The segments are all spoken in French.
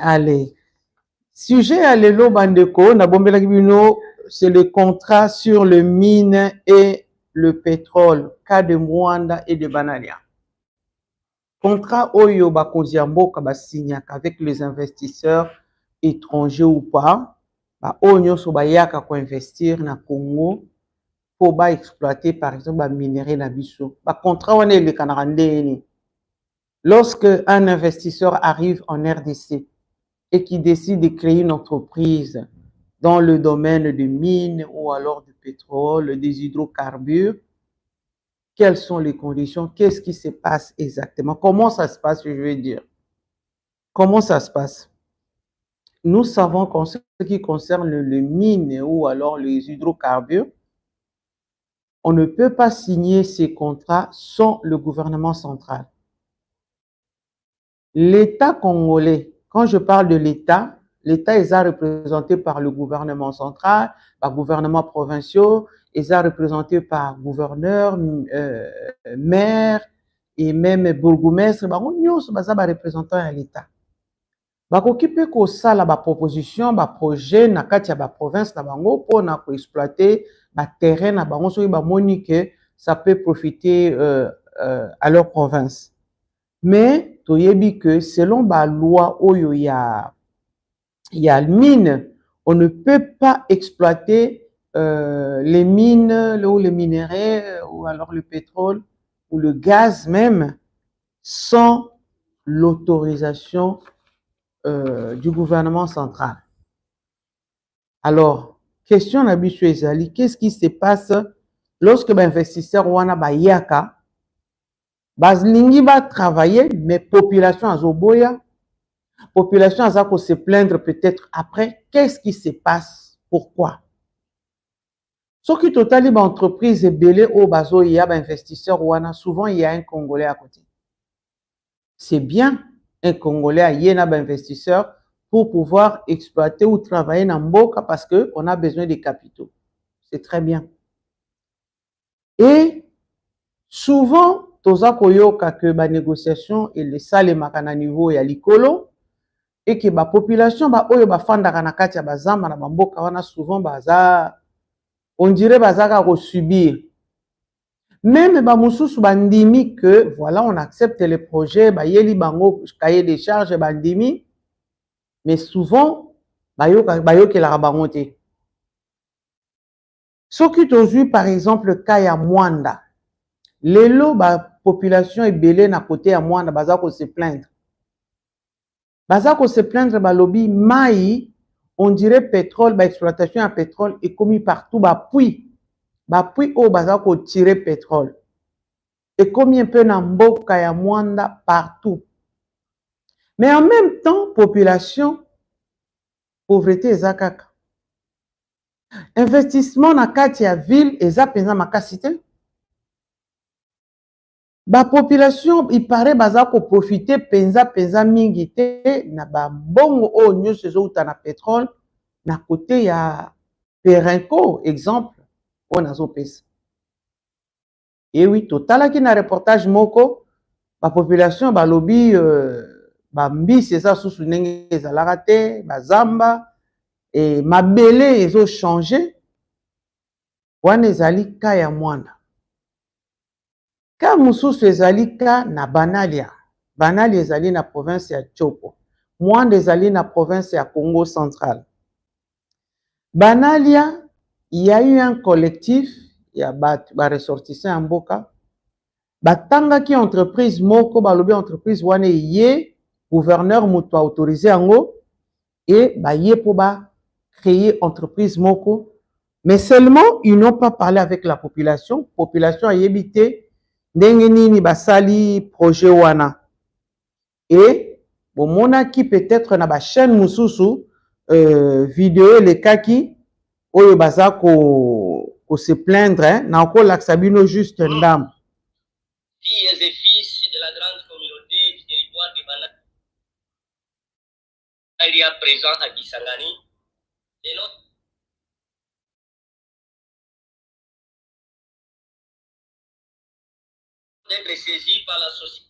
Allez. Sujet à l'élo bandeko, na bombela kibino, c'est le contrat sur le mine et le pétrole, cas de Mwanda et de Banalia. Contrat oyo bakonzi ya mboka basignaka avec les investisseurs étrangers ou pas, ba oyo nyonso bayaka ko investir na Congo pour ba exploiter par exemple ba minerai na biso. Ba contrat wana elekanaka ndeni. Lorsque un investisseur arrive en RDC et qui décide de créer une entreprise dans le domaine des mines ou alors du pétrole, des hydrocarbures, quelles sont les conditions, qu'est-ce qui se passe exactement, comment ça se passe, je veux dire. Comment ça se passe? Nous savons qu'en ce qui concerne les mines ou alors les hydrocarbures, on ne peut pas signer ces contrats sans le gouvernement central. L'État congolais, quand je parle de l'État, l'État est représenté par le gouvernement central, par gouvernement provincial, est représenté par gouverneur, maire et même bourgmestre. Nous sommes représentants à l'État. Bakoki pe ko sala ba proposition ba projet na kati ya ba province na bango pour na ko exploiter ba terrain na bango soki ba moni que ça peut profiter à leur province. Mais toyebi que selon la loi oyo ya mine, on ne peut pas exploiter les mines ou les minerais ou alors le pétrole ou le gaz même sans l'autorisation du gouvernement central. Alors, question na biso ezali, qu'est-ce qui se passe lorsque ba investisseur wana ba yaka balingi ba travailler, mais population azoboya, population aza ko se plaindre peut-être après, qu'est-ce qui se passe? Pourquoi? Ce qui totali ba entreprise ebele o bazo ya ba investisseur wana, souvent il y a un Congolais à côté. C'est bien un Congolais à yena ba investisseur pour pouvoir exploiter ou travailler dans Mboka parce que on a besoin de capitaux. C'est très bien. Et souvent toza koyoka que ba négociation et les salemaka na niveau ya likolo et que ba population ba oyo ba fandaka na kati ya bazamba na bamboka wana souvent baza on dirait bazaka ko subir. Même ba mususu bandimi que voilà on accepte les projets ba yeli bango cahier des charges bandimi, mais souvent bayokela bango te. Ce qui tozu par exemple cas ya Mwanda. Lelo ba population ebele na côté ya Mwanda baza ko se plaindre. Baza ko se plaindre ba lobby mai on dirait pétrole ba exploitation ya pétrole est commis partout ba puits o baza ko tirer pétrole. Et combien peu na mboka ya Mwanda partout. Mais en même temps population pauvreté ezakaka. Investissement na kati ya ville eza penza makasi te. Ba population il paraît baza ko profiter penza mingi te na ba bongo o nyonso ezouta na pétrole na côté ya Perenco exemple on azo pesa. Et oui totalaki na reportage moko ba population ba lobby ba mbisi eza susu ndenge ezalaka te bazamba et mabele ezo changer wana ezali ka ya Mwanda. Ka mususu ezali ka na Banalia. Banalia ezali na province ya Chopo. Mwanda ezali na province ya Congo central. Banalia, il y a eu un collectif, il y a ba ressortissant ya mboka. Batanga ki entreprise moko balobi entreprise wana ye gouverneur mutu autorisé yango et ba ye po ba créer entreprise moko. Mais seulement ils n'ont pas parlé avec la population. Population a yebité ndenge nini basali projet wana. Et bomona ki peut-être na ba chaîne mususu vidéo le kaki oyo baza ko se plaindre na ko laksabino juste ndam. Filles et fils de la grande communauté du territoire de Banalia présent à Kisangani, et notre d'être saisi par la société.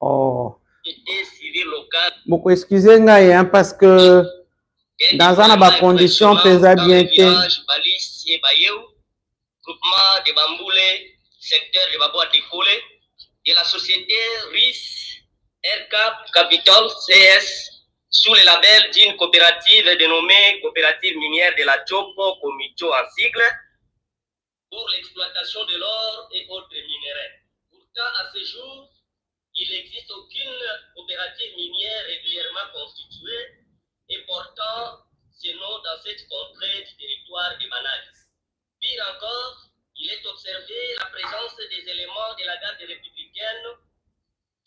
Oh, société civile locale. Beaucoup excusez-moi hein, parce que dans un condition pesa bien village Balis et Bayeu, groupement de Bamboulé, secteur de Baboua Tekole, de la société RIS Aircap Capital CS sous le label d'une coopérative dénommée Coopérative minière de la Chopo, Komicho en sigle, pour l'exploitation de l'or et autres minerais. Pourtant, à ce jour, il n'existe aucune coopérative minière régulièrement constituée et portant ce nom dans cette contrée du territoire de Banali. Pire encore, il est observé la présence des éléments de la garde républicaine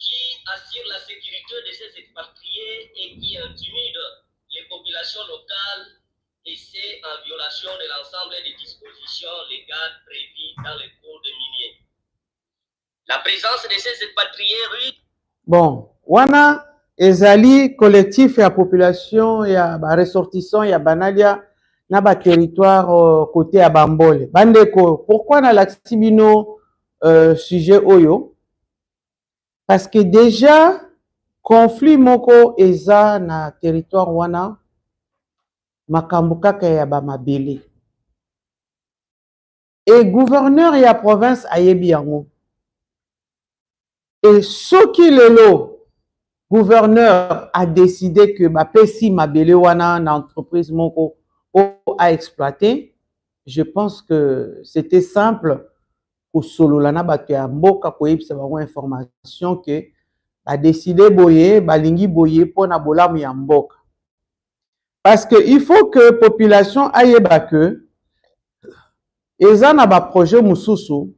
qui assurent la sécurité de ces expatriés et qui intimident les populations locales, et c'est en violation de l'ensemble des dispositions légales prévues dans les codes miniers. La présence de ces expatriés russes. Bon, wana ezali collectif ya population ya ba ressortissants ya Banalia na ba territoire côté ya Bambole. Bandeko, pourquoi na laksi bino sujet oyo? Parce que déjà conflit moko eza na territoire wana makambo kaka ya ba mabele. Et gouverneur ya province ayebi yango. Et ce qui lelo gouverneur a décidé que ba pesi mabele wana na entreprise moko a exploité, je pense que c'était simple pour solola na bato ya mboka ko yebisa bango information que ba décidé boye balingi boye pona bolamu ya mboka. Parce que il faut que population ayeba que eza na ba projet mususu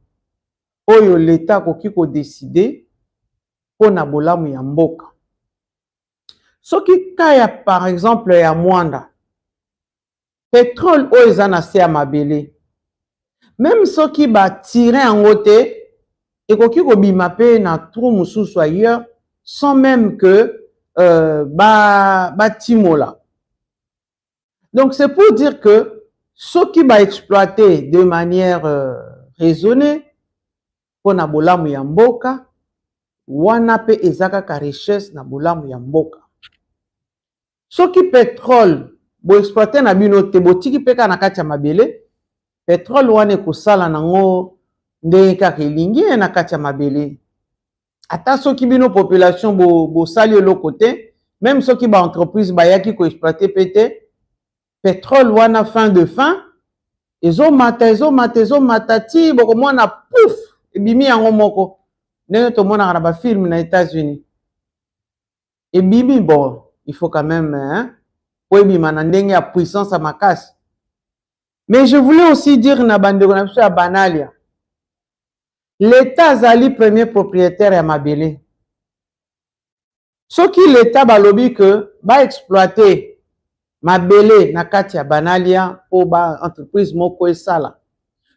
oyo l'état koki ko décider pona bolamu ya mboka. Soki kaya par exemple ya Mwanda pétrole oyo eza na se ya mabele, même soki ba tirer en côté ekoki ko bima pe na trou mususu ailleurs sans même que ba timola. Donc c'est pour dire que ceux qui va exploiter de manière raisonnée pour na bolamu ya mboka wana pe ezaka ka richesse na bolamu ya mboka. Ceux qui pétrole bo exploiter na bino te botiki pe ka na kati ya mabele, pétrole wana ko sala nango ndenge kaka elingi na kati ya mabele. Ata soki bino population bo sali lo côté, même soki ba entreprise ba yaki ko exploiter pété pétrole wana fin de fin ezo mata ti boko mona pouf ebimi yango moko ndenge to mona na ba film na États-Unis ebimi. Bon, il faut quand même pour ebima na ndenge ya puissance à makasi. Mais je voulais aussi dire na bande na biso ya Banalia, l'état zali premier propriétaire ya mabele. Soki l'état balobi que ba exploiter mabele na kati ya Banalia po ba entreprise moko esala,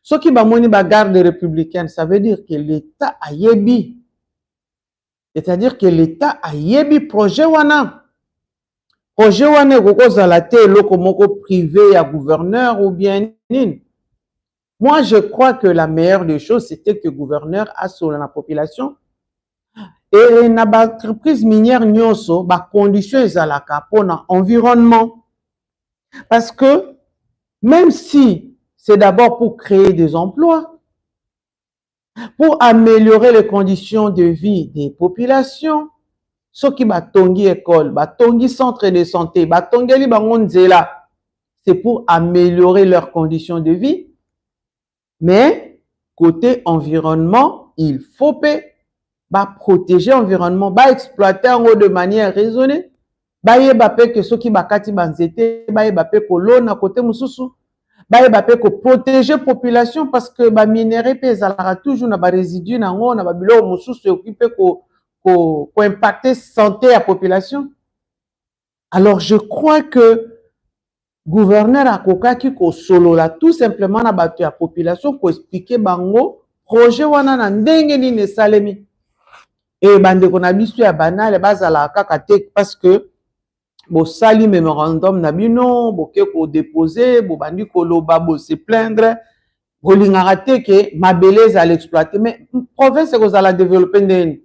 soki ba moni ba garde républicaine, ça veut dire que l'état a yebi, c'est-à-dire que l'état a yebi projet wana koko zala te loko moko privé ya gouverneur ou bien nini. Moi je crois que la meilleure des choses c'était que gouverneur a sur la population et na ba entreprise minière nyonso ba condition ezalaka pona environnement. Parce que même si c'est d'abord pour créer des emplois, pour améliorer les conditions de vie des populations, ceux qui batongi école, batongi centre de santé, batongeli bango nzela, c'est pour améliorer leurs conditions de vie. Mais côté environnement, il faut protéger l'environnement, exploiter en haut de manière raisonnée. Baye bape que ceux qui bakati banzete, baye bape ko lona côté mususu, baye bape ko protéger population parce que ba minerai pezala toujours na ba résidus na ngo na ba bilo mususu occupé ko impacter santé à population. Alors je crois que gouverneur akokaki ko solola tout simplement na bato ya population ko expliquer bango projet wana na ndenge nini esalemi. Et bande ko na biso ya Banale bazala kaka te parce que bo sali memorandum na bino boke ko déposer bo bandi ko loba bo se plaindre bo lingara te ke mabele za l'exploiter mais province ko za la développer ndeni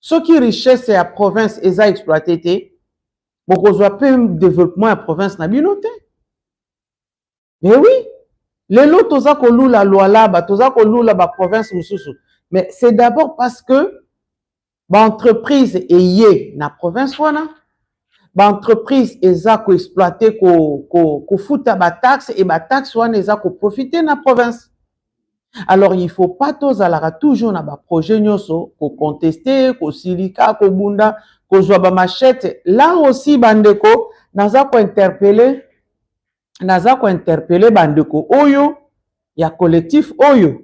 Ce qui richesse ya province eza exploité te, bokozwa pe développement ya province na bino te. Mais oui, lelo toza kolula Lualaba, toza kolula ba province mosusu. Mais c'est d'abord parce que ba entreprise eye na province wana, ba entreprise eza ko exploiter ko futa ba taxe et ba taxe wana eza ko profiter na province. Alors il faut pas tozalaka toujours na ba projet nyonso ko contester, ko silika, ko bunda, ko zwa ba machette. Là aussi bandeko naza ko interpeller bandeko oyo ya collectif oyo,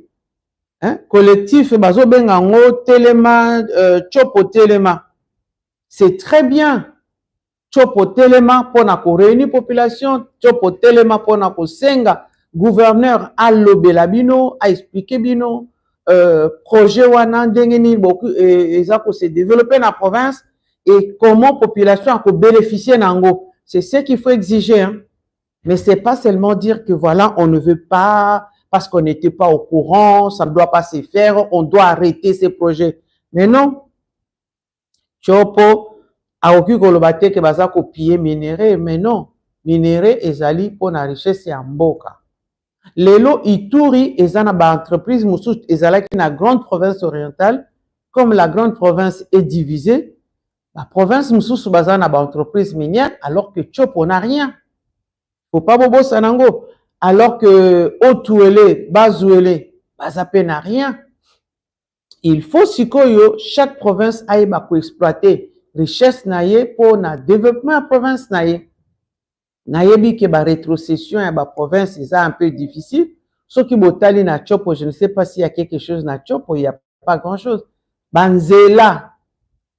hein? Collectif bazo benga ngo telema, chopo telema. C'est très bien. Chopo telema pona ko réunir population, chopo telema pona ko senga gouverneur a lobela bino, a expliqué bino projet wana ndenge ni beaucoup eza ko se développer na province et comment population a ko bénéficier nango. C'est ce qu'il faut exiger, hein? Mais c'est pas seulement dire que voilà, on ne veut pas parce qu'on n'était pas au courant, ça ne doit pas se faire, on doit arrêter ces projets. Mais non. Chopo aoki koloba te ke baza kopier minéré, mais non. Minéré ezali pour na richesse ya mboka. Lelo Ituri ezana ba entreprise mosusu ezalaki na grande province orientale, comme la grande province est divisée, la province mosusu bazana ba entreprise minière alors que Chopo n'a rien. Faut pas bobo sanango. Alors que Otuele, Bazuele, Bazape n'a rien. Il faut sikoyo chaque province aille ba ko exploiter richesse naie pour na développement la province naie. Nayebi ke ba rétrocession ya ba province c'est un peu difficile. Ce qui botali na Chopo, je ne sais pas s'il y a quelque chose na Chopo, il y a pas grand chose. Banzela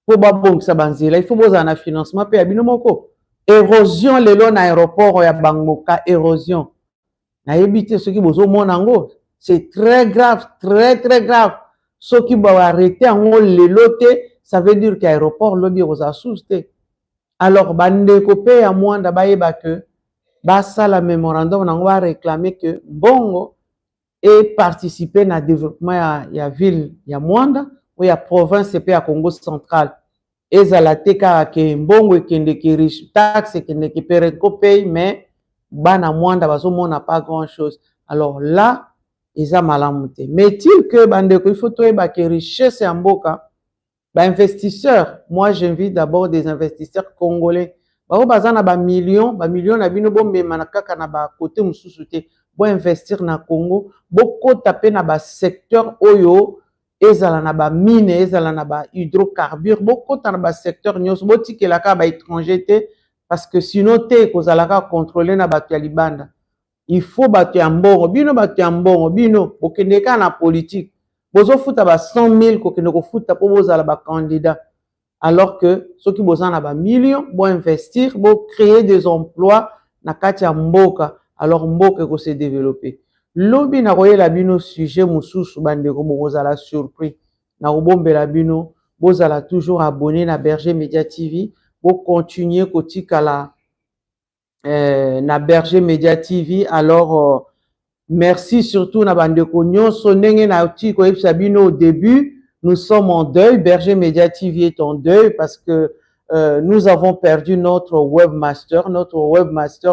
pour babong sa banzela, il faut boza na financement pe ya bino moko. Érosion lelo na aéroport ya Bangmoka, érosion. Nayebi te ce qui bozo monango, c'est très grave, très très grave. Ce qui va arrêter en lelo te, ça veut dire qu'aéroport lobi rosa souste. Alors bande kopé ya mwanda bayeba que basa la mémorandum nango va réclamer que bongo et participer na développement ya ville ya mwanda ou ya province pe ya Congo central. Ezala te kaka ke mbongo ekende ki riche taxe ekende ki pere kopé, mais bana mwanda bazomona pas grand chose. Alors là eza malamu te. Mais il que bandeko il faut toyeba ke richesse ya mboka ba investisseurs, moi j'invite d'abord des investisseurs congolais. Bao bazana ba millions na bino bombe manakaka na ba côté mususu te. Bo investir na Congo, boko taper na ba secteur oyo ezala na ba mine, ezala na ba hydrocarbures, boko ta na ba secteur nyos botikelaka ba étranger te parce que sinon te kozalaka contrôler na bato ya libanda. Il faut bato ya mbongo, bino bato ya mbongo, bino bokendeka na politique. Bozo futa ba 100 000 kokende ko futa po bozala ba candidat. Alors que ceux qui bozana ba millions, bo investir, bo créer des emplois na kati ya mboka. Alors mboka ko se développer. Lobi na koyela bino sujet mususu bandeko bozala surpris. Na kobombela bino bozala toujours abonné na Berger Media TV, bo continuer kotikala na Berger Media TV. Alors merci surtout na bandeko nyonso ndenge na ti ko yebisa bino au début, nous sommes en deuil. Berger Media TV est en deuil parce que nous avons perdu notre webmaster,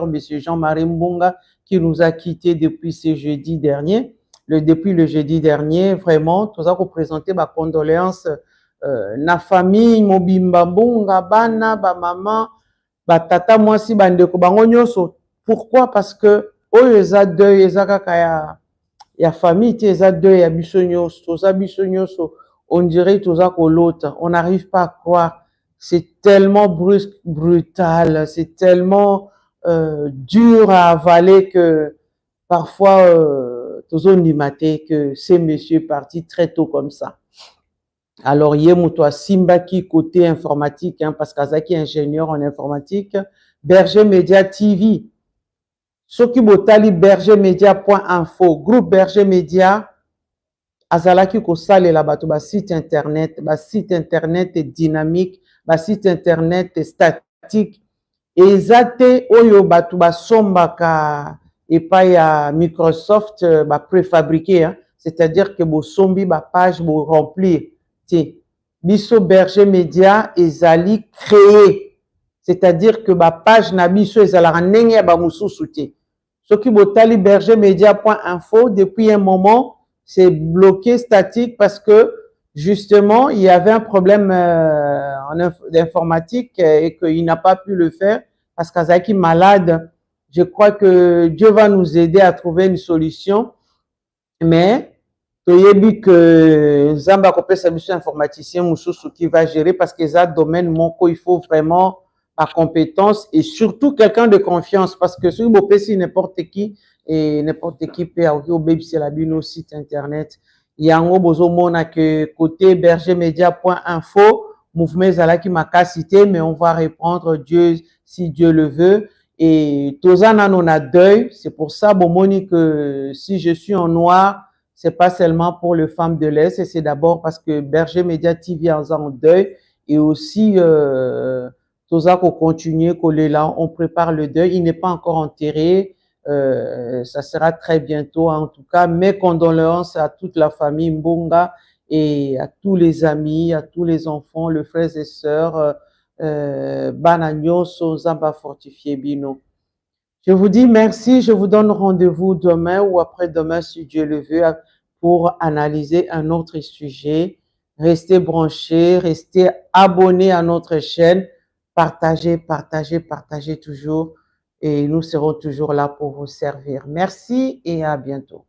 monsieur Jean-Marie Mbunga, qui nous a quittés depuis ce jeudi dernier. Depuis le jeudi dernier, vraiment, tout ça pour présenter ma condoléance na famille Mobimba Mbunga, bana, ba maman, ba tata mwasi bandeko bango nyonso. Pourquoi? Parce que oyo eza deuil eza kaka ya famille te eza deuil ya biso nyonso, on dirait toza kolota, on n'arrive pas à croire. C'est tellement brusque, brutal, c'est tellement dur à avaler que parfois tozo ndimate que ces messieurs partis très tôt comme ça. Alors yemuto Simbaki côté informatique, hein, parce qu'azaki ingénieur en informatique. Berger Media TV. Soki botali bergermedia.info, groupe Berger Media, azalaki ko sale la bato ba site internet dynamique, ba site internet statique, ezate oyo bato ba sombaka epa ya Microsoft ba préfabriqué, hein, c'est-à-dire que bo sombi ba page bo remplir, ti biso Berger Média ezali créé, c'est-à-dire que ba page na biso ezalaka ndenge ya ba mususu te. Soki botali bergermedia.info, depuis un moment c'est bloqué statique parce que justement il y avait un problème d'informatique et qu'il n'a pas pu le faire parce qu'azaki malade. Je crois que Dieu va nous aider à trouver une solution, mais toyebi que Zamba kopesa biso informaticien mususu qui va gérer parce que ça domaine moko il faut vraiment la compétence et surtout quelqu'un de confiance parce que si vous payez n'importe qui et n'importe qui peut au baby c'est la bino site internet yango bozo mona que côté bergermedia.info mouvement zalaki makasité mais on va répondre Dieu si Dieu le veut. Et Tozana on a deuil, c'est pour ça bomoni que si je suis en noir c'est pas seulement pour les femmes de l'Est, c'est d'abord parce que Berger Média TV en deuil et aussi Toza qu'on continue, qu'on est là, on prépare le deuil, il n'est pas encore enterré, ça sera très bientôt en tout cas, mes condoléances à toute la famille Mbonga et à tous les amis, à tous les enfants, les frères et sœurs, Banagno, Zamba Fortifié Bino. Je vous dis merci, je vous donne rendez-vous demain ou après-demain si Dieu le veut pour analyser un autre sujet. Restez branchés, restez abonnés à notre chaîne, partagez, partagez, partagez toujours et nous serons toujours là pour vous servir. Merci et à bientôt.